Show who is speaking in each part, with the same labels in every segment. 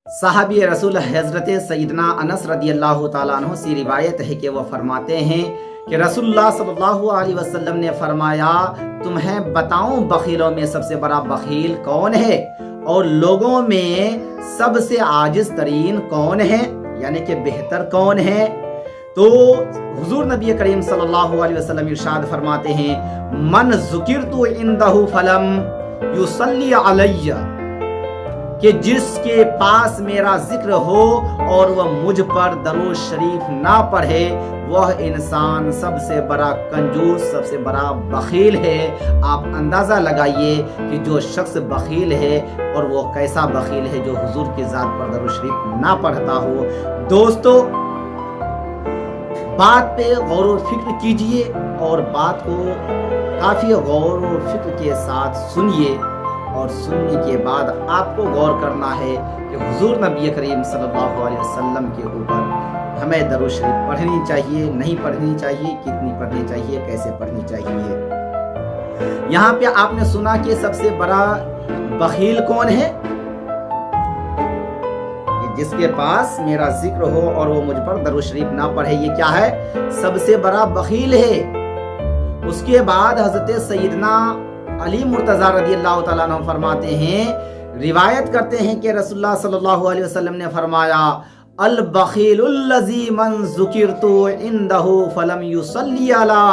Speaker 1: صحابی رسول حضرت سیدنا انس رضی اللہ تعالیٰ عنہ سے روایت ہے کہ وہ فرماتے ہیں کہ رسول اللہ صلی اللہ علیہ وسلم نے فرمایا، تمہیں بتاؤں بخیلوں میں سب سے بڑا بخیل کون ہے اور لوگوں میں سب سے عاجز ترین کون ہے، یعنی کہ بہتر کون ہے؟ تو حضور نبی کریم صلی اللہ علیہ وسلم ارشاد فرماتے ہیں، من ذکرت عنده فلم یصلی علی، کہ جس کے پاس میرا ذکر ہو اور وہ مجھ پر درود شریف نہ پڑھے، وہ انسان سب سے بڑا کنجوس، سب سے بڑا بخیل ہے۔ آپ اندازہ لگائیے کہ جو شخص بخیل ہے اور وہ کیسا بخیل ہے جو حضور کی ذات پر درود شریف نہ پڑھتا ہو۔ دوستو، بات پہ غور و فکر کیجئے اور بات کو کافی غور و فکر کے ساتھ سنیے، اور سننے کے بعد آپ کو غور کرنا ہے کہ حضور نبی کریم صلی اللہ علیہ وسلم کے اوپر ہمیں درود شریف پڑھنی چاہیے، نہیں پڑھنی چاہیے، کتنی پڑھنی چاہیے، کیسے پڑھنی چاہیے۔ یہاں پہ آپ نے سنا کہ سب سے بڑا بخیل کون ہے؟ جس کے پاس میرا ذکر ہو اور وہ مجھ پر درود شریف نہ پڑھے، یہ کیا ہے؟ سب سے بڑا بخیل ہے۔ اس کے بعد حضرت سیدنا علی مرتضیٰ رضی اللہ تعالیٰ عنہ فرماتے ہیں، روایت کرتے ہیں کہ رسول اللہ صلی اللہ علیہ وسلم نے فرمایا، البخیل الذی من ذکرت عندہ فلم یصلی علی،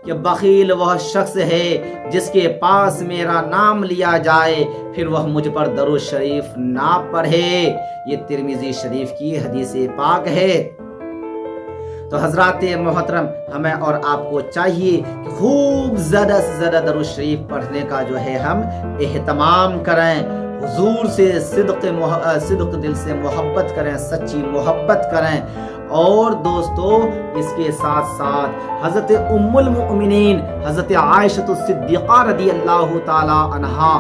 Speaker 1: کہ بخیل وہ شخص ہے جس کے پاس میرا نام لیا جائے پھر وہ مجھ پر درود شریف نہ پڑھے۔ یہ ترمذی شریف کی حدیث پاک ہے۔ تو حضرات محترم، ہمیں اور آپ کو چاہیے کہ خوب زیادہ سے زیادہ درود شریف پڑھنے کا جو ہے ہم اہتمام کریں، حضور سے صدق دل سے محبت کریں، سچی محبت کریں۔ اور دوستو، اس کے ساتھ ساتھ حضرت ام المؤمنین حضرت عائشہ الصدیقہ رضی اللہ تعالی عنہا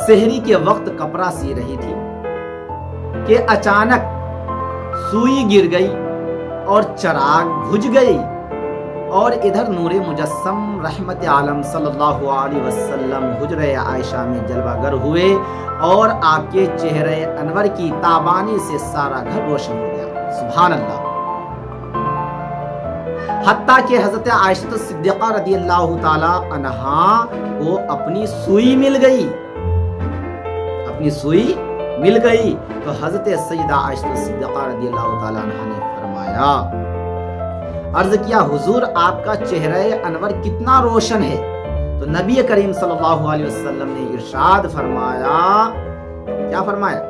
Speaker 1: سحری کے وقت کپڑا سی رہی تھی کہ اچانک سوئی گر گئی اور چراغ بجھ گئی، اور ادھر نور مجسم رحمت عالم صلی اللہ علیہ وسلم حجرہ عائشہ میں جلوہ گر ہوئے، اور آپ کے چہرے انور کی تابانی سے سارا گھر روشن ہو گیا۔ سبحان اللہ۔ حتیٰ کہ حضرت عائشہ صدیقہ رضی اللہ تعالی عنہا کو اپنی سوئی مل گئی، اپنی سوئی مل گئی۔ تو حضرت سیدہ عائشہ صدیقہ رضی اللہ تعالی عنہا نے فرمایا، عرض کیا، حضور آپ کا چہرہ انور کتنا روشن ہے؟ تو نبی کریم صلی اللہ علیہ وسلم نے ارشاد فرمایا، کیا فرمایا؟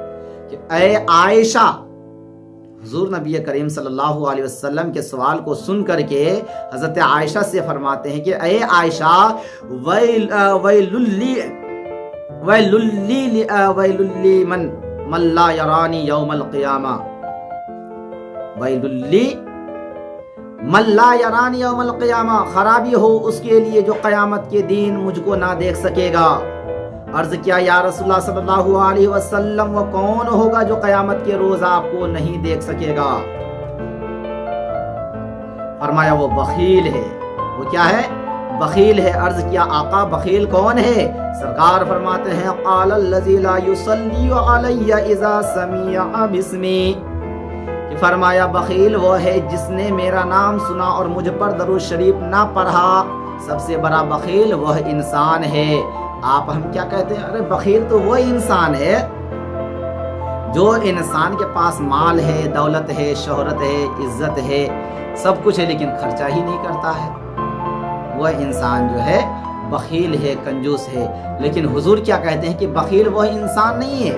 Speaker 1: کہ اے عائشہ، حضور نبی کریم صلی اللہ علیہ وسلم کے سوال کو سن کر کے حضرت عائشہ سے فرماتے ہیں کہ اے عائشہ، ویل من لا یرانی یوم القیامہ، ویل من لا یرانی یوم القیامہ، خرابی ہو اس کے لیے جو قیامت کے دن مجھ کو نہ دیکھ سکے گا۔ عرض کیا، یا رسول اللہ صلی اللہ علیہ وسلم، وہ کون ہوگا جو قیامت کے روز آپ کو نہیں دیکھ سکے گا؟ فرمایا، وہ بخیل ہے۔ وہ کیا ہے؟ بخیل ہے۔ عرض کیا، آقا بخیل کون ہے؟ سرکار فرماتے ہیں، قال الذی لا یصلی علی اذا سمع باسمی، کہ فرمایا بخیل وہ ہے جس نے میرا نام سنا اور مجھ پر درود شریف نہ پڑھا۔ سب سے بڑا بخیل وہ انسان ہے۔ آپ ہم کیا کہتے ہیں؟ ارے بخیل تو وہ انسان ہے جو انسان کے پاس مال ہے، دولت ہے، شہرت ہے، عزت ہے، سب کچھ ہے، لیکن خرچہ ہی نہیں کرتا ہے۔ وہ انسان جو ہے بخیل ہے، کنجوس ہے۔ لیکن حضور کیا کہتے ہیں کہ بخیل وہ انسان نہیں ہے،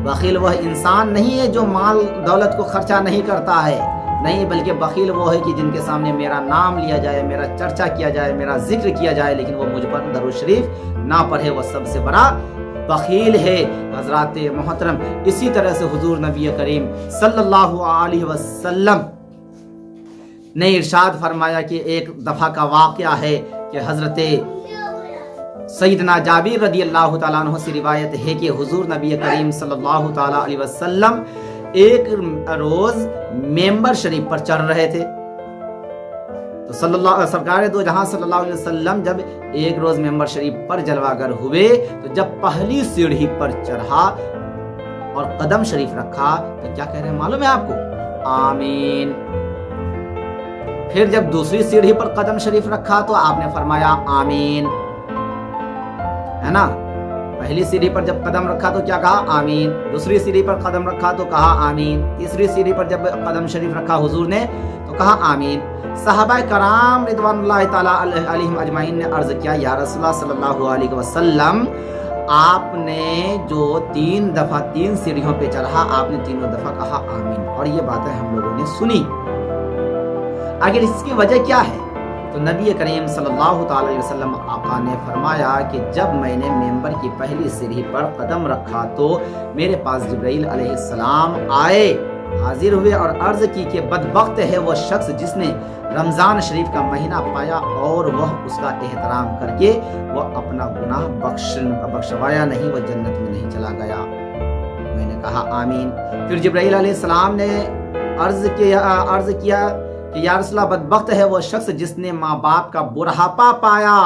Speaker 1: بخیل وہ انسان نہیں ہے جو مال دولت کو خرچہ نہیں کرتا ہے، نہیں، بلکہ بخیل وہ ہے کہ جن کے سامنے میرا نام لیا جائے، میرا چرچا کیا جائے، میرا ذکر کیا جائے، لیکن وہ مجھ پر درود شریف نہ پڑھے، وہ سب سے بڑا بخیل ہے۔ حضرات محترم، اسی طرح سے حضور نبی کریم صلی اللہ علیہ وسلم نے ارشاد فرمایا کہ ایک دفعہ کا واقعہ ہے کہ حضرت سیدنا جابر رضی اللہ تعالیٰ عنہ سے روایت ہے کہ حضور نبی کریم صلی اللہ تعالیٰ علیہ وسلم ایک روز ممبر شریف پر چڑھ رہے تھے۔ تو سرکار دو جہاں صلی اللہ علیہ وسلم جب ایک روز ممبر شریف پر جلوہ گر ہوئے تو جب پہلی سیڑھی پر چڑھا اور قدم شریف رکھا تو کیا کہہ رہے ہیں معلوم ہے آپ کو؟ آمین۔ پھر جب دوسری سیڑھی پر قدم شریف رکھا تو آپ نے فرمایا آمین، ہے نا؟ پہلی سیڑھی پر جب قدم رکھا تو کیا کہا؟ آمین۔ دوسری سیڑھی پر قدم رکھا تو کہا آمین۔ تیسری سیڑھی پر جب قدم شریف رکھا حضور نے تو کہا آمین۔ صحابہ کرام رضوان اللہ تعالی علیہم اجمعین نے عرض کیا یا رسول اللہ صلی اللہ علیہ وسلم، آپ نے جو 3 دفعہ 3 سیڑھیوں پہ چڑھا، آپ نے تینوں دفعہ کہا آمین، اور یہ باتیں ہم لوگوں نے سنی۔ اگر اس کی وجہ کیا ہے تو نبی کریم صلی اللہ تعالی علیہ وسلم آقا نے فرمایا کہ جب میں نے ممبر کی پہلی سیڑھی پر قدم رکھا تو میرے پاس جبرائیل علیہ السلام آئے، حاضر ہوئے اور عرض کی کہ بدبخت ہے وہ شخص جس نے رمضان شریف کا مہینہ پایا اور وہ اس کا احترام کر کے وہ اپنا گناہ بخشوایا نہیں، وہ جنت میں نہیں چلا گیا۔ میں نے کہا آمین۔ پھر جبرائیل علیہ السلام نے عرض کیا کہ یا رسول اللہ، بدبخت ہے وہ شخص جس نے ماں باپ کا بڑھاپا پایا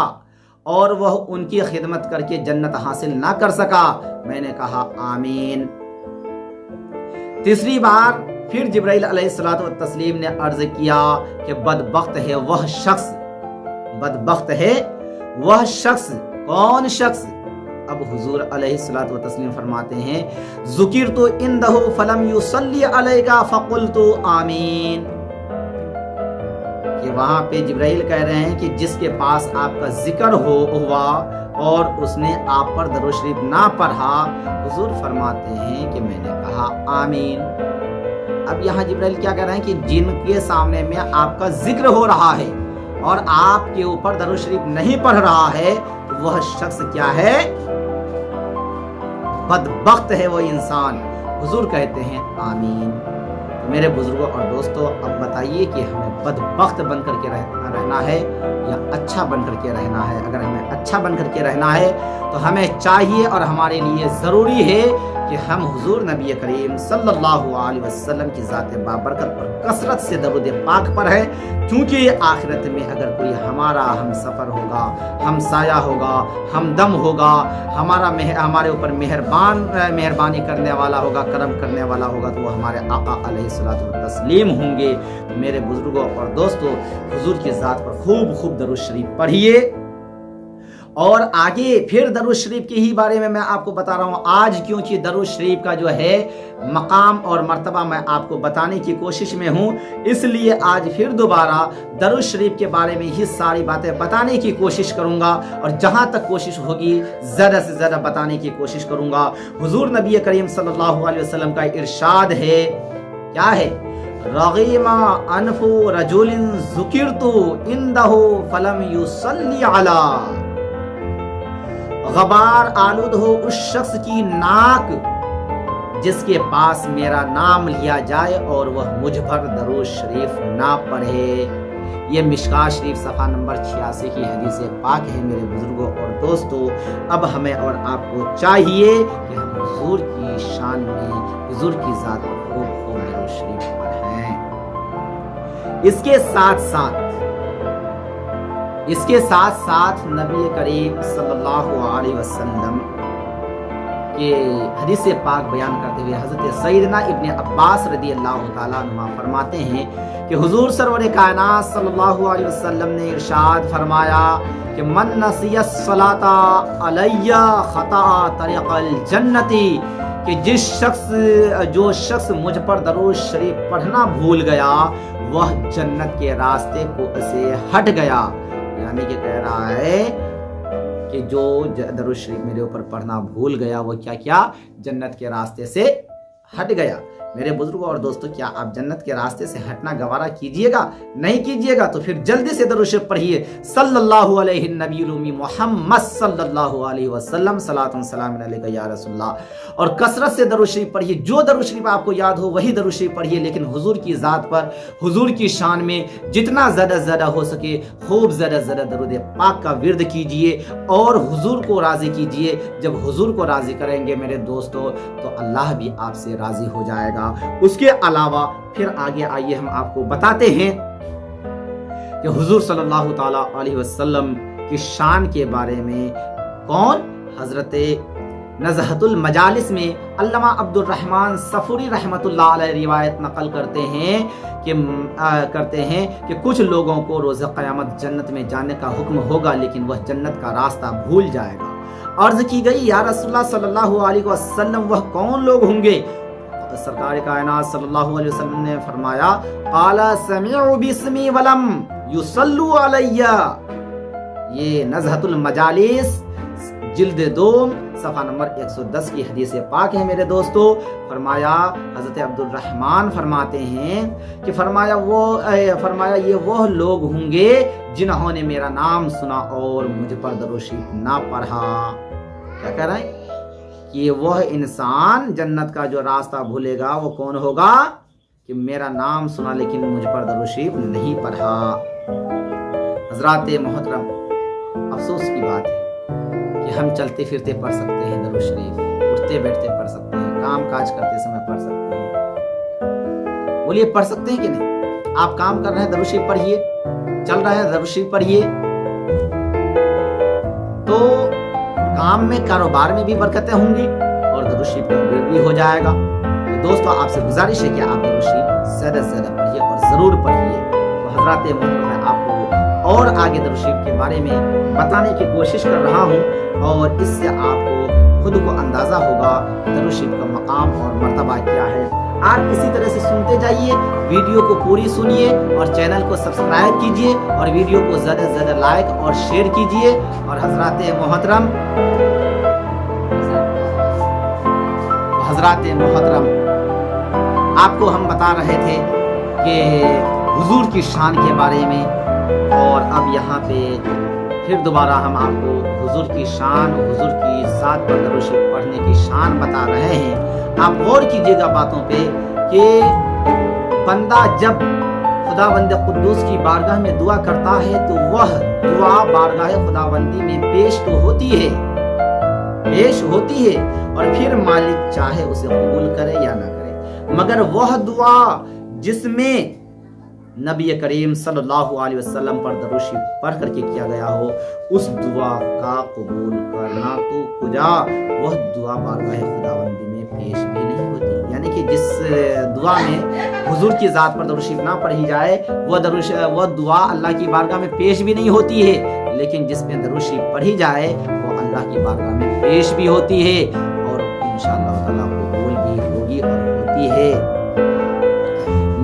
Speaker 1: اور وہ ان کی خدمت کر کے جنت حاصل نہ کر سکا۔ میں نے کہا آمین۔ تیسری بار پھر جبرائیل علیہ الصلوۃ والتسلیم نے عرض کیا کہ بدبخت ہے وہ شخص، بدبخت ہے وہ شخص، کون شخص؟ اب حضور علیہ الصلوۃ والتسلیم فرماتے ہیں ذکرت عندہ فلم یصلی علیک فقلت آمین، کہ وہاں پہ جبرائیل کہہ رہے ہیں کہ جس کے پاس آپ کا ذکر ہوا اور اس نے آپ پر درود شریف نہ پڑھا، حضور فرماتے ہیں کہ میں نے کہا آمین۔ اب یہاں جبرائیل کیا کہہ رہے ہیں کہ جن کے سامنے میں آپ کا ذکر ہو رہا ہے اور آپ کے اوپر درود شریف نہیں پڑھ رہا ہے تو وہ شخص کیا ہے؟ بدبخت ہے وہ انسان۔ حضور کہتے ہیں آمین۔ میرے بزرگوں اور دوستوں، اب بتائیے کہ ہمیں بدبخت بن کر کے رہنا ہے یا اچھا بن کر کے رہنا ہے؟ اگر ہمیں اچھا بن کر کے رہنا ہے تو ہمیں چاہیے اور ہمارے لیے ضروری ہے کہ ہم حضور نبی کریم صلی اللہ علیہ وسلم کی ذات بابرکت پر کثرت سے درود پاک پر ہے، کیونکہ آخرت میں اگر کوئی ہمارا ہم سفر ہوگا، ہم سایہ ہوگا، ہم دم ہوگا، ہمارے اوپر مہربانی کرنے والا ہوگا، کرم کرنے والا ہوگا، تو وہ ہمارے آقا علیہ الصلوۃ والتسلیم ہوں گے۔ میرے بزرگوں اور دوستوں، حضور کی ذات پر خوب درود شریف پڑھیے۔ اور آگے پھر درود شریف کے ہی بارے میں آپ کو بتا رہا ہوں آج، کیونکہ درود شریف کا جو ہے مقام اور مرتبہ میں آپ کو بتانے کی کوشش میں ہوں، اس لیے آج پھر دوبارہ درود شریف کے بارے میں ہی ساری باتیں بتانے کی کوشش کروں گا، اور جہاں تک کوشش ہوگی زیادہ سے زیادہ بتانے کی کوشش کروں گا۔ حضور نبی کریم صلی اللہ علیہ وسلم کا ارشاد ہے، کیا ہے؟ رغیم انف رجل ذکرت عندہ فلم یصلی علی، غبار آلود ہو اس شخص کی ناک جس کے پاس میرا نام لیا جائے اور وہ مجھ پر درود شریف نہ پڑھے۔ یہ مشکاہ شریف صفحہ نمبر 86 کی حدیث پاک ہے۔ میرے بزرگوں اور دوستوں، اب ہمیں اور آپ کو چاہیے کہ ہم حضور کی شان میں، حضور کی ذات پر خوب درود شریف پڑھیں۔ اس کے ساتھ نبی کریم صلی اللہ علیہ وسلم کے حدیث پاک بیان کرتے ہوئے حضرت سیدنا ابن عباس رضی اللہ تعالیٰ عنہ فرماتے ہیں کہ حضور سرور کائنات صلی اللہ علیہ وسلم نے ارشاد فرمایا کہ من نسی الصلاۃ علی خطا طریق الجنتی، کہ جو شخص مجھ پر درود شریف پڑھنا بھول گیا وہ جنت کے راستے کو سے ہٹ گیا۔ یعنی کہ کہہ رہا ہے کہ جو درود شریف میرے اوپر پڑھنا بھول گیا وہ کیا جنت کے راستے سے ہٹ گیا۔ میرے بزرگوں اور دوستوں، کیا آپ جنت کے راستے سے ہٹنا گوارا کیجئے گا؟ نہیں کیجئے گا تو پھر جلدی سے درود شریف پڑھیے، صلی اللہ علیہ النبی الامی محمد صلی اللہ علیہ وسلم، صلاۃ و سلام علیک یا رسول اللہ، اور کثرت سے درود شریف پڑھیے۔ جو درود شریف آپ کو یاد ہو وہی درود شریف پڑھیے، لیکن حضور کی ذات پر، حضور کی شان میں جتنا زیادہ ہو سکے خوب زیادہ درود پاک کا ورد کیجئے اور حضور کو راضی کیجئے۔ جب حضور کو راضی کریں گے میرے دوستوں تو اللہ بھی آپ سے راضی ہو جائے گا۔ اس کے علاوہ پھر آگے آئیے ہم آپ کو بتاتے ہیں کہ حضور صلی اللہ تعالی علیہ وسلم کی شان کے بارے میں کون؟ حضرت نزہۃ المجالس میں علامہ عبد الرحمن صفوری رحمۃ اللہ علیہ روایت نقل کرتے ہیں کہ کچھ لوگوں کو روز قیامت جنت میں جانے کا حکم ہوگا لیکن وہ جنت کا راستہ بھول جائے گا۔ عرض کی گئی یا رسول اللہ صلی اللہ علیہ وسلم وہ کون لوگ ہوں گے؟ سرکار کائنات صلی اللہ علیہ وسلم نے فرمایا قال سمعوا باسمی ولم یصلوا علی۔ یہ نزہۃ المجالس جلد 2 صفحہ نمبر 110 کی حدیث پاک ہے میرے دوستو۔ فرمایا حضرت عبد الرحمن فرماتے ہیں کہ فرمایا یہ وہ لوگ ہوں گے جنہوں نے میرا نام سنا اور مجھ پر درود و شریف نہ پڑھا۔ کیا کہہ رہے ہیں کہ وہ انسان جنت کا جو راستہ بھولے گا وہ کون ہوگا کہ میرا نام سنا لیکن مجھ پر درود و شریف نہیں پڑھا۔ حضرات محترم، افسوس کی بات ہے کہ ہم چلتے پھرتے پڑھ سکتے ہیں درود شریف، اٹھتے بیٹھتے پڑھ سکتے ہیں، کام کاج کرتے سمے پڑھ سکتے ہیں۔ بولیے پڑھ سکتے ہیں کہ نہیں؟ آپ کام کر رہے ہیں درود شریف پڑھیے، چل رہے ہیں درود شریف پڑھیے، تو کام میں کاروبار میں بھی برکتیں ہوں گی اور درود شریف کا ورد بھی ہو جائے گا۔ تو دوستو آپ سے گزارش ہے کہ آپ درود شریف زیادہ سے زیادہ پڑھیے اور ضرور پڑھیے۔ تو حضرات محترم، میں آپ کو اور آگے درود شریف کے بارے میں بتانے کی کوشش کر رہا ہوں اور اس سے آپ کو خود کو اندازہ ہوگا درود شریف کا مقام اور مرتبہ کیا ہے۔ آپ اسی طرح سے سنتے جائیے، ویڈیو کو پوری سنیے اور چینل کو سبسکرائب کیجیے اور ویڈیو کو زیادہ سے زیادہ لائک اور شیئر کیجیے۔ اور حضرات محترم آپ کو ہم بتا رہے تھے کہ حضور کی شان کے بارے میں، اور اب یہاں پہ پھر دوبارہ ہم آپ کو حضور کی شان، حضور کی ذات پر درود شریف پڑھنے کی شان بتا رہے ہیں۔ آپ غور کیجئے گا باتوں پہ کہ بندہ جب خداوند قدوس کی بارگاہ میں دعا کرتا ہے تو وہ دعا بارگاہ خداوندی میں پیش تو ہوتی ہے اور پھر مالک چاہے اسے قبول کرے یا نہ کرے، مگر وہ دعا جس میں نبی کریم صلی اللہ علیہ وسلم پر درود شریف پڑھ کر کے کیا گیا ہو، اس دعا کا قبول کرنا تو کجا، وہ دعا بارگاہ خداوندی میں پیش بھی نہیں ہوتی۔ یعنی کہ جس دعا میں حضور کی ذات پر درود شریف نہ پڑھی جائے وہ دعا اللہ کی بارگاہ میں پیش بھی نہیں ہوتی ہے، لیکن جس میں درود شریف پڑھی جائے وہ اللہ کی بارگاہ میں پیش بھی ہوتی ہے اور انشاءاللہ تعالیٰ قبول بھی ہوگی اور ہوتی ہے۔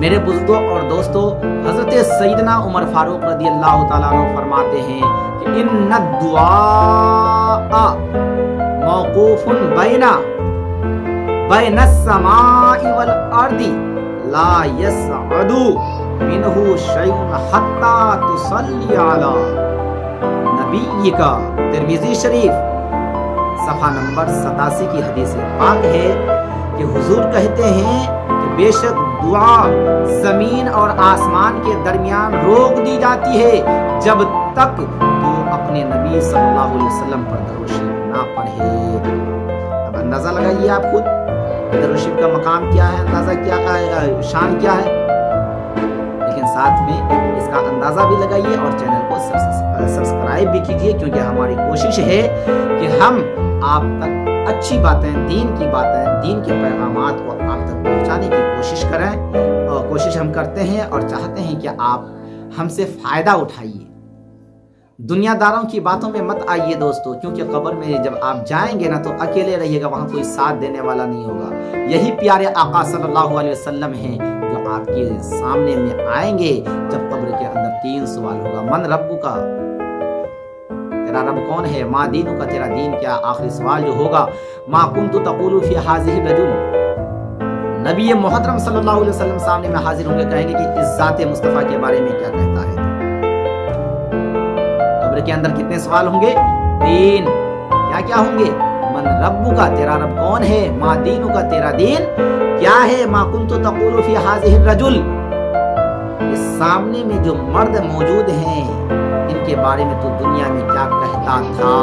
Speaker 1: میرے بزرگوں اور دوستو، حضرت سیدنا عمر فاروق رضی اللہ تعالیٰ عنہ فرماتے ہیں کہ ان الدعاء موقوف بین السماء والارض لا يسعد منه شيء حتى تصلي على نبيك۔ ترمذی شریف صفحہ نمبر 87 کی حدیث پاک ہے کہ حضور کہتے ہیں کہ بے شک دعا زمین اور آسمان کے درمیان روک دی جاتی ہے جب تک تو اپنے نبی صلی اللہ علیہ وسلم پر درود شریف نہ پڑھے۔ اب اندازہ لگائیے آپ خود درود شریف کا مقام کیا ہے، اندازہ کیا ہے، شان کیا ہے، لیکن ساتھ میں اس کا اندازہ بھی لگائیے اور چینل کو سبسکرائب بھی کیجیے، کیونکہ ہماری کوشش ہے کہ ہم آپ تک اچھی باتیں، دین کی باتیں، دین کے پیغامات کو آپ تک پہنچانے کی کوشش کریں، اور کوشش ہم کرتے ہیں اور چاہتے ہیں کہ آپ ہم سے فائدہ اٹھائیے۔ دنیا داروں کی باتوں میں مت آئیے دوستو، کیونکہ قبر میں جب آپ جائیں گے نا تو اکیلے رہیے گا، وہاں کوئی ساتھ دینے والا نہیں ہوگا۔ یہی پیارے آقا صلی اللہ علیہ وسلم ہیں جو آپ کے سامنے میں آئیں گے جب قبر کے اندر 3 سوال ہوگا۔ من ربک، تیرا رب کون ہے؟ ما دینک، تیرا دین کیا؟ آخری سوال جو ہوگا ما کنت تقول فی ھذہ الرجل۔ نبی محترم صلی اللہ علیہ وسلم سامنے میں حاضر ہوں گے، کہیں گے کہ اس ذات مصطفیٰ کے بارے میں کیا کہتا ہے؟ قبر کے اندر کتنے سوال ہوں گے؟ 3۔ کیا ہوں گے؟ من ربک، تیرا رب کون ہے؟ ما دینک، تیرا دین کیا ہے؟ ما کنت تقول فی ھذہ الرجل۔ اس سامنے میں جو مرد موجود ہیں ان کے بارے میں تو دنیا میں کیا کہتا تھا،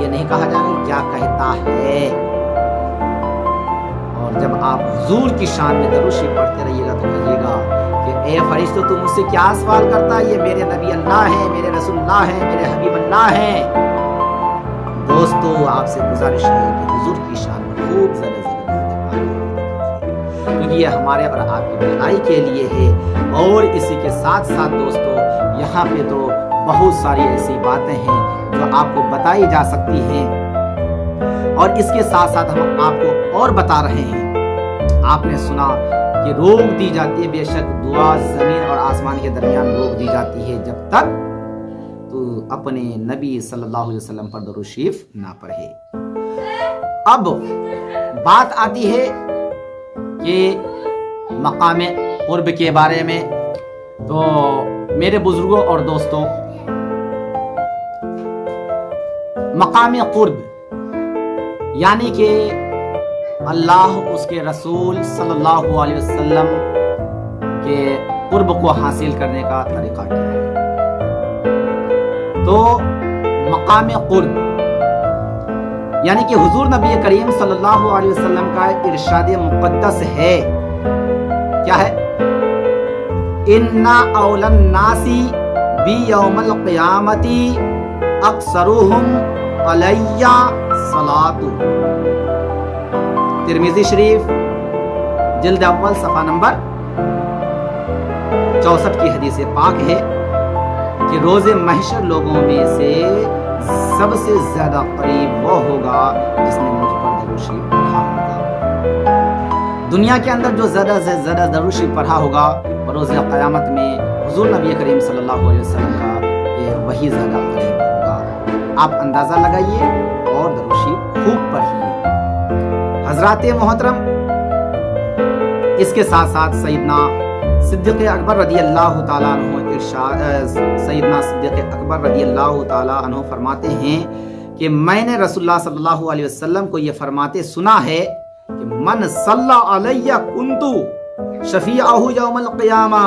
Speaker 1: یہ نہیں کہا جائے گا کیا کہتا ہے۔ اور جب آپ حضور کی شان میں درود شریف پڑھتے رہیے گا تو کہیے گا کہ اے فرشتوں تم مجھ سے کیا سوال کرتا ہے؟ یہ میرے نبی اللہ ہیں، میرے رسول اللہ ہیں، میرے حبیب اللہ ہیں۔ دوستو آپ سے گزارش ہے کہ حضور کی شان میں خوب زیادہ کیونکہ یہ ہمارے اور آپ کی بھلائی کے لیے ہے. اور اسی کے ساتھ ساتھ دوستو یہاں پہ تو بہت ساری ایسی باتیں ہیں جو آپ کو بتائی جا سکتی ہیں، اور اس کے ساتھ ساتھ ہم آپ کو اور بتا رہے ہیں. آپ نے سنا کہ روک دی جاتی ہے، بے شک دعا زمین اور آسمان کے درمیان روک دی جاتی ہے جب تک تو اپنے نبی صلی اللہ علیہ وسلم پر درود شریف نہ پڑھے. اب بات آتی ہے کہ مقام قرب کے بارے میں. تو میرے بزرگوں اور دوستوں، مقام قرب یعنی کہ اللہ اس کے رسول صلی اللہ علیہ وسلم کے قرب کو حاصل کرنے کا طریقہ کیا ہے. تو مقام قرب یعنی کہ حضور نبی کریم صلی اللہ علیہ وسلم کا ارشاد مقدس ہے. کیا ہے؟ اِنَّ أَوْلَى النَّاسِ بِيَوْمِ الْقِيَامَةِ أَكْثَرُهُمْ عَلَيَّ صَلَاةٌ. ترمذی شریف جلد اول صفحہ نمبر 64 کی حدیث پاک ہے کہ روز محشر لوگوں میں سے سب سے زیادہ قریب وہ ہوگا جس نے مجھ پر درود شریف پڑھا ہوگا. دنیا کے اندر جو زیادہ سے زیادہ درود شریف پڑھا ہوگا روز قیامت میں حضور نبی کریم صلی اللہ علیہ وسلم کا وہی زیادہ قریب ہوگا. آپ اندازہ لگائیے اور درود شریف خوب پڑھیے. حضرات محترم، اس کے ساتھ ساتھ سیدنا صدیق اکبر رضی اللہ تعالیٰ عنہ سیدنا صدیق اکبر رضی اللہ تعالیٰ عنہ فرماتے ہیں کہ میں نے رسول اللہ صلی اللہ علیہ وسلم کو یہ فرماتے سنا ہے کہ من صلی علیہ کنتو شفیعہ یوم القیامہ،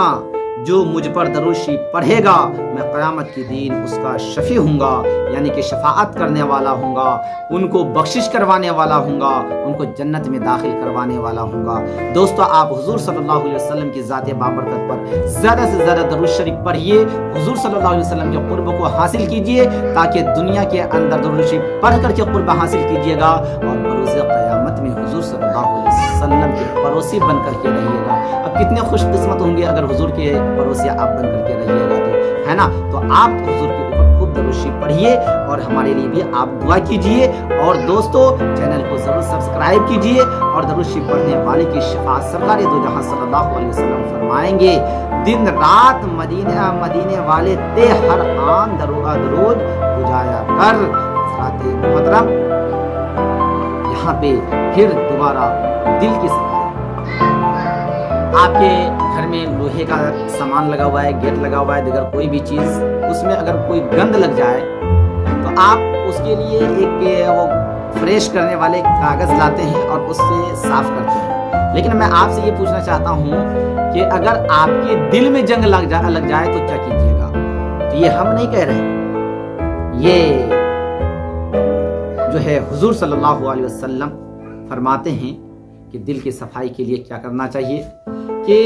Speaker 1: جو مجھ پر درود شریف پڑھے گا میں قیامت کے دن اس کا شفیع ہوں گا، یعنی کہ شفاعت کرنے والا ہوں گا، ان کو بخشش کروانے والا ہوں گا، ان کو جنت میں داخل کروانے والا ہوں گا. دوستو آپ حضور صلی اللہ علیہ وسلم کی ذات بابرکت پر زیادہ سے زیادہ درود شریف پڑھیے، حضور صلی اللہ علیہ وسلم کے قرب کو حاصل کیجئے تاکہ دنیا کے اندر درود شریف پڑھ کر کے قرب حاصل کیجئے گا اور بروز قیامت میں حضور صلی اللہ علیہ وسلم کے پڑوسی بن کر کے رہیے گا. اب کتنے خوش قسمت ہوں گے اگر حضور کے پڑوسی آپ بن کر کے رہیے گا، تو ہے نا. تو آپ حضور کے اوپر خوب درود شریف پڑھیے اور ہمارے لیے بھی آپ دعا کیجئے. اور دوستو چینل کو ضرور سبسکرائب کیجئے اور درود شریف پڑھنے والے کی شفاعت سرکار دو جہاں صلی اللہ علیہ وسلم فرمائیں گے دن رات مدینے والے تے ہر آن درود پجایا کر. حضرات محترم، یہاں پہ پھر دوبارہ دل کی صفائی. آپ کے گھر میں لوہے کا سامان لگا ہوا ہے، گیٹ لگا ہوا ہے، دیگر کوئی بھی چیز، اس میں اگر کوئی گند لگ جائے تو آپ اس کے لیے ایک وہ فریش کرنے والے کاغذ لاتے ہیں اور اس سے صاف کرتے ہیں. لیکن میں آپ سے یہ پوچھنا چاہتا ہوں کہ اگر آپ کے دل میں جنگ لگ جائے تو کیا کیجیے گا؟ تو یہ ہم نہیں کہہ رہے، یہ جو ہے حضور صلی اللہ علیہ وسلم فرماتے ہیں کہ دل کی صفائی کے لیے کیا کرنا چاہیے کہ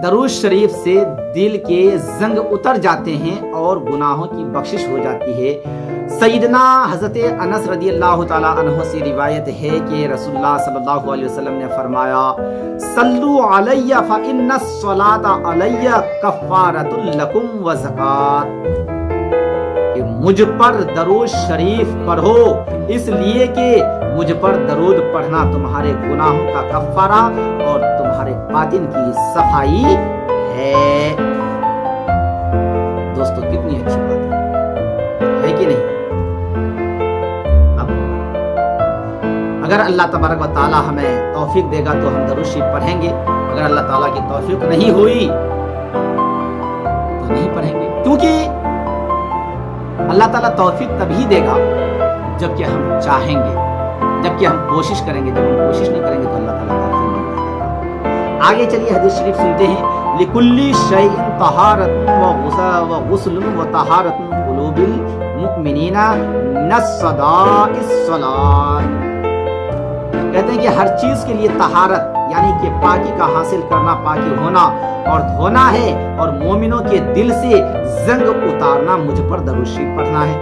Speaker 1: درود شریف سے دل کے زنگ اتر جاتے ہیں اور گناہوں کی بخشش ہو جاتی ہے. سیدنا حضرت انس رضی اللہ تعالی عنہ سے روایت ہے کہ رسول اللہ صلی اللہ علیہ وسلم نے فرمایا صلو علی فإن الصلاۃ علی کفارۃ لکم وزکات، کہ مجھ پر درود شریف پڑھو اس لیے کہ مجھ پر درود پڑھنا تمہارے گناہوں کا کفارہ اور تمہارے باطن کی صفائی ہے. دوستو کتنی اچھی بات ہے کہ نہیں؟ اب اگر اللہ تبارک و تعالی ہمیں توفیق دے گا تو ہم درود شریف پڑھیں گے. اگر اللہ تعالیٰ کی توفیق نہیں ہوئی تو نہیں پڑھیں گے، کیونکہ اللہ تعالیٰ توفیق تبھی دے گا جبکہ ہم چاہیں گے، جبکہ ہم کوشش کریں گے. جب ہم کوشش نہیں کریں گے تو اللہ تعالیٰ توفیق نہیں دے گا. آگے چلیے حدیث شریف سنتے ہیں. لِكُلِّ شَيْءٍ طَهَارَةٌ وَغُسْلٌ وَطَهَارَةٌ قُلُوبِ الْمُؤْمِنِينَ مِنَ الصَّدَاءِ الصَّلَاةِ. کہتے ہیں کہ ہر چیز کے لیے طہارت یعنی کہ پاکی کا حاصل کرنا، پاکی ہونا اور دھونا ہے، اور مومنوں کے دل سے زنگ اتارنا مجھ پر درود شریف پڑھنا ہے.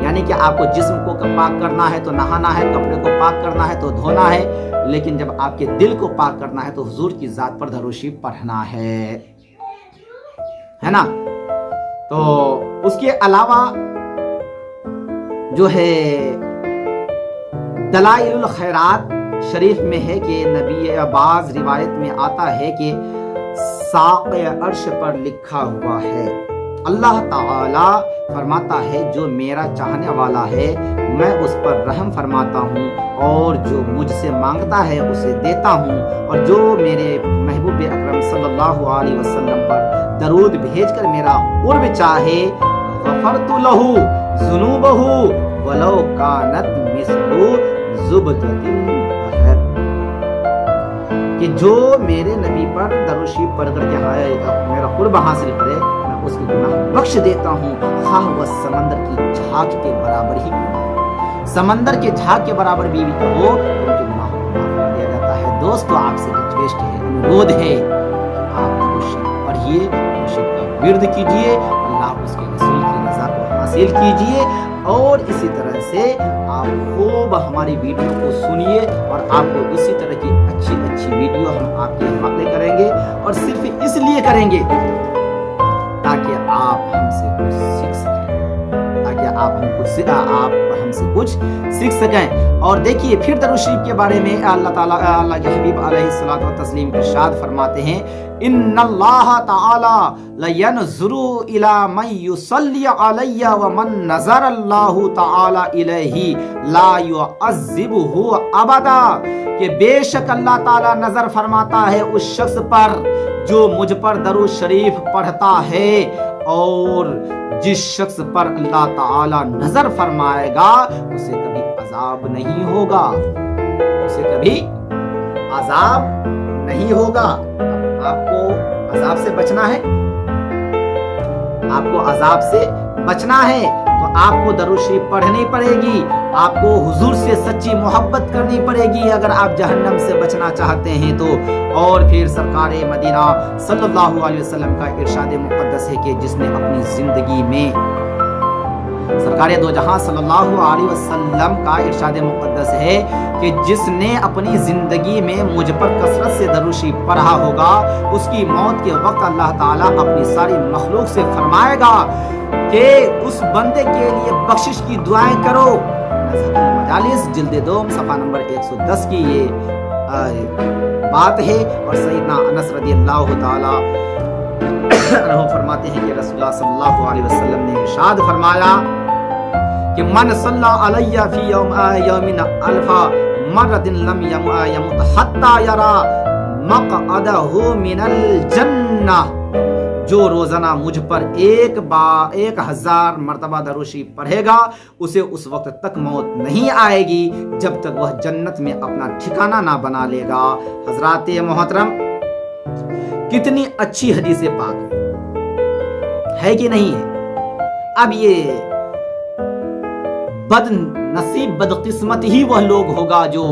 Speaker 1: یعنی یعنی کہ آپ کو جسم کو پاک کرنا ہے تو نہانا ہے، کپڑے کو پاک کرنا ہے تو دھونا ہے، لیکن جب آپ کے دل کو پاک کرنا ہے تو حضور کی ذات پر درود شریف پڑھنا ہے نا۔ تو اس کے علاوہ جو ہے دلائل الخیرات شریف میں ہے کہ نبی بعض روایت میں آتا ہے کہ ساق عرش پر لکھا ہوا ہے، اللہ تعالی فرماتا ہے جو میرا چاہنے والا ہے میں اس پر رحم فرماتا ہوں، اور جو مجھ سے مانگتا ہے اسے دیتا ہوں، اور جو میرے محبوب اکرم صلی اللہ علیہ وسلم پر درود بھیج کر میرا قرب چاہے غفرت لہ ذنوبہ ولو کانت مثل زبدۃ البحر، کہ جو میرے نبی پر درود شریف پڑھ کر کے میرا قرب حاصل کرے میں اس کے گناہ بخش دیتا ہوں، خواہ وہ سمندر کی جھاگ کے برابر ہی کیوں ہو، سمندر کے جھاگ کے برابر بھی ہو ان کے گناہ کو معاف کر دیا جاتا ہے۔ دوستو آپ سے ریکویسٹ ہے، انوروھ ہے کہ آپ درود شریف پڑھیے، درود شریف کا ورد کیجیے، اللہ اس کے رسول کی رضا کو حاصل کیجیے، اور اسی طرح سے آپ خوب ہماری ویڈیو کو سنیے، اور آپ کو اسی طرح کی اچھی ویڈیو ہم آپ کے حوالے کریں گے، اور صرف اس لیے کریں گے تاکہ آپ ہم سے کچھ سیکھ سکیں، تاکہ آپ ہم سے کچھ سیکھ سکیں۔ اور دیکھیے پھر درود شریف کے بارے میں اللہ تعالیٰ اللہ کے حبیب علیہ الصلوۃ والتسلیم ارشاد فرماتے ہیں، ان اللہ تعالی لینظر الی من یصلی علی ومن نظر اللہ تعالی الیہ لا یعذبہ ابدا، کہ بے شک اللہ تعالی نظر فرماتا ہے اس شخص پر جو مجھ پر درود شریف پڑھتا ہے، اور جس شخص پر اللہ تعالی نظر فرمائے گا اسے کبھی عذاب نہیں ہوگا، اسے کبھی عذاب نہیں ہوگا۔ آپ کو عذاب سے بچنا ہے، آپ کو عذاب سے بچنا ہے تو آپ کو درود شریف پڑھنی پڑے گی، آپ کو حضور سے سچی محبت کرنی پڑے گی اگر آپ جہنم سے بچنا چاہتے ہیں تو۔ اور پھر سرکار مدینہ صلی اللہ علیہ وسلم کا ارشاد مقدس ہے کہ جس نے اپنی زندگی میں، سرکار دو جہاں صلی اللہ علیہ وسلم کا ارشاد مقدس ہے کہ جس نے اپنی زندگی میں مجھ پر کثرت سے درود شریف پڑھا ہوگا اس کی موت کے وقت اللہ تعالیٰ اپنی ساری مخلوق سے فرمائے گا کہ اس بندے کے لیے بخشش کی دعائیں کرو۔ نزہۃ المجالس جلد 2 صفحہ نمبر 110 کی یہ بات ہے۔ اور سیدنا انس رضی اللہ تعالیٰ عنہ فرماتے ہیں کہ رسول اللہ صلی اللہ علیہ وسلم نے ارشاد فرمایا کہ من صلی علیہ فی یوم الف مرۃ لم یمت حتی یری مقعدہ من الجنہ، جو روزانہ مجھ پر 1000 مرتبہ درود شریف پڑھے گا اسے اس وقت تک موت نہیں آئے گی جب تک وہ جنت میں اپنا ٹھکانہ نہ بنا لے گا۔ حضرات محترم، کتنی اچھی حدیث پاک ہے کہ نہیں ہے؟ اب یہ بد نصیب بدقسمت ہی وہ لوگ ہوگا جو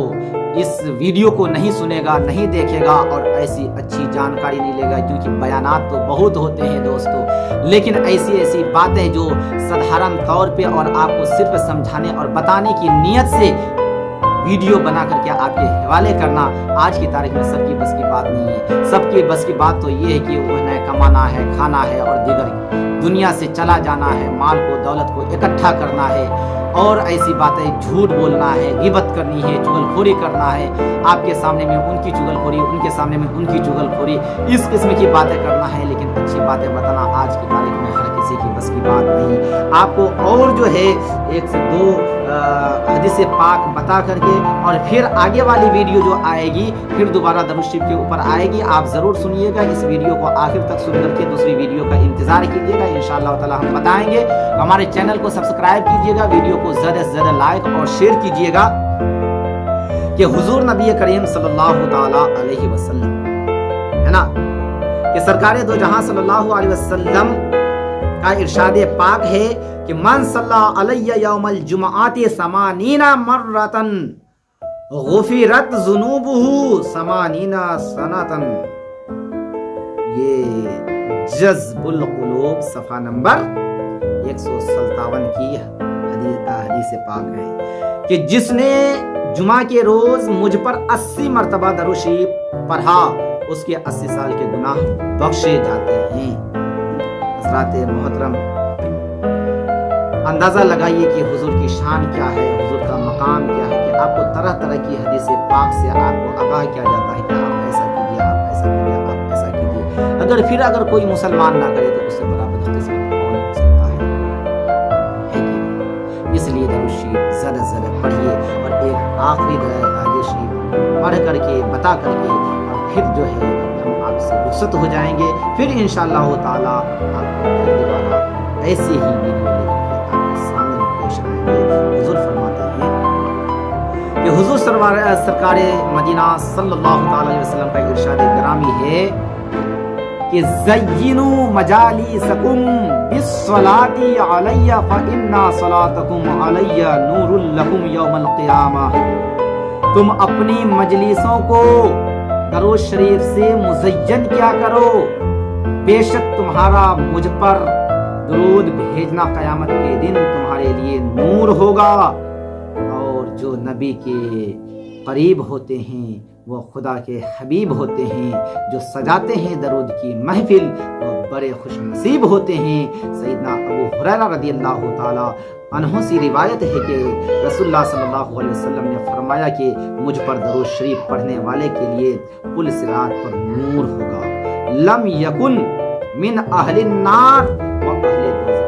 Speaker 1: اس ویڈیو کو نہیں سنے گا، نہیں دیکھے گا اور ایسی اچھی جانکاری نہیں لے گا، کیونکہ بیانات تو بہت ہوتے ہیں دوستو، لیکن ایسی باتیں جو سادھارن طور پہ اور آپ کو صرف سمجھانے اور بتانے کی نیت سے ویڈیو بنا کر کے آپ کے حوالے کرنا آج کی تاریخ میں سب کی بس کی بات نہیں ہے۔ سب کی بس کی بات تو یہ ہے کہ انہیں کمانا ہے، کھانا ہے اور دیگر دنیا سے چلا جانا ہے، مال کو دولت کو اکٹھا کرنا ہے، اور ایسی باتیں جھوٹ بولنا ہے، غیبت کرنی ہے، چغل خوری کرنا ہے، آپ کے سامنے میں ان کی چغل خوری، ان کے سامنے میں ان کی چغل خوری، اس قسم کی باتیں کرنا ہے، لیکن اچھی باتیں بتانا آج کی تاریخ میں ہر کسی کی بس کی بات نہیں۔ آپ کو اور جو ہے 1 سے 2 حدیث پاک بتا کر کے اور پھر آگے والی ویڈیو جو آئے گی پھر دوبارہ درود شریف کے اوپر آئے گی، آپ ضرور سنیے گا، اس ویڈیو کو آخر تک سن کر کے دوسری ویڈیو کا انتظار کیجیے گا، انشاءاللہ تعالی ہم بتائیں گے۔ ہمارے چینل کو سبسکرائب کیجیے گا، ویڈیو کو زیادہ سے زیادہ لائک اور شیئر کیجیے گا کہ حضور نبی کریم صلی اللہ تعالی علیہ وسلم ہے نا، کہ سرکار دو جہاں صلی اللہ علیہ وسلم کا ارشاد پاک ہے کہ من صلی علیہ یوم الجمعات 80 مرتن غفرت ذنوبہ 80 سنتن، یہ جذب القلوب صفحہ نمبر 157 کی حدیث پاک ہے کہ جس نے جمعہ کے روز مجھ پر 80 مرتبہ درود شریف پڑھا اس کے 80 سال کے گناہ بخشے جاتے ہیں۔ حضرات محترم، اندازہ لگائیے کہ حضور کی شان کیا ہے، حضور کا مقام کیا ہے کہ آپ کو طرح طرح کی حدیث پاک سے آپ کو آگاہ کیا جاتا ہے کہ آپ ایسا کیجیے، آپ ایسا کیجیے، آپ ایسا کیجیے۔ اگر کوئی مسلمان نہ کرے تو اس سے بڑا بدقسمت کون ہو سکتا ہے کہ نہیں؟ اس لیے درود شریف زیادہ سے زیادہ پڑھیے، اور ایک آخری درود شریف پڑھ کر کے بتا کر کے اور پھر جو ہے ہم آپ سے رخصت ہو جائیں گے۔ پھر انشاءاللہ تعالی آپ کو پھر دوبارہ ایسے ہی ویڈیو لے کر کے آپ کے سامنے پیش آئیں گے۔ حضور فرماتے ہیں کہ حضور سرکار مدینہ صلی اللہ تعالی علیہ وسلم کا ارشاد گرامی ہے کہ زینوا مجالسکم بالصلاۃ علی فإن صلاتکم علی نور لکم یوم القیامہ۔ تم اپنی مجلسوں کو درود شریف سے مزین کیا کرو، بے شک تمہارا مجھ پر درود بھیجنا قیامت کے دن تمہارے لیے نور ہوگا، اور جو نبی کے قریب ہوتے ہیں وہ خدا کے حبیب ہوتے ہیں، جو سجاتے ہیں درود کی محفل وہ بڑے خوش نصیب ہوتے ہیں۔ سیدنا ابو ہریرہ رضی اللہ تعالی عنہ سے روایت ہے کہ رسول اللہ صلی اللہ علیہ وسلم نے فرمایا کہ مجھ پر درود شریف پڑھنے والے کے لیے پل صراط پر نور ہوگا، لم یکن من اہل النار و اہل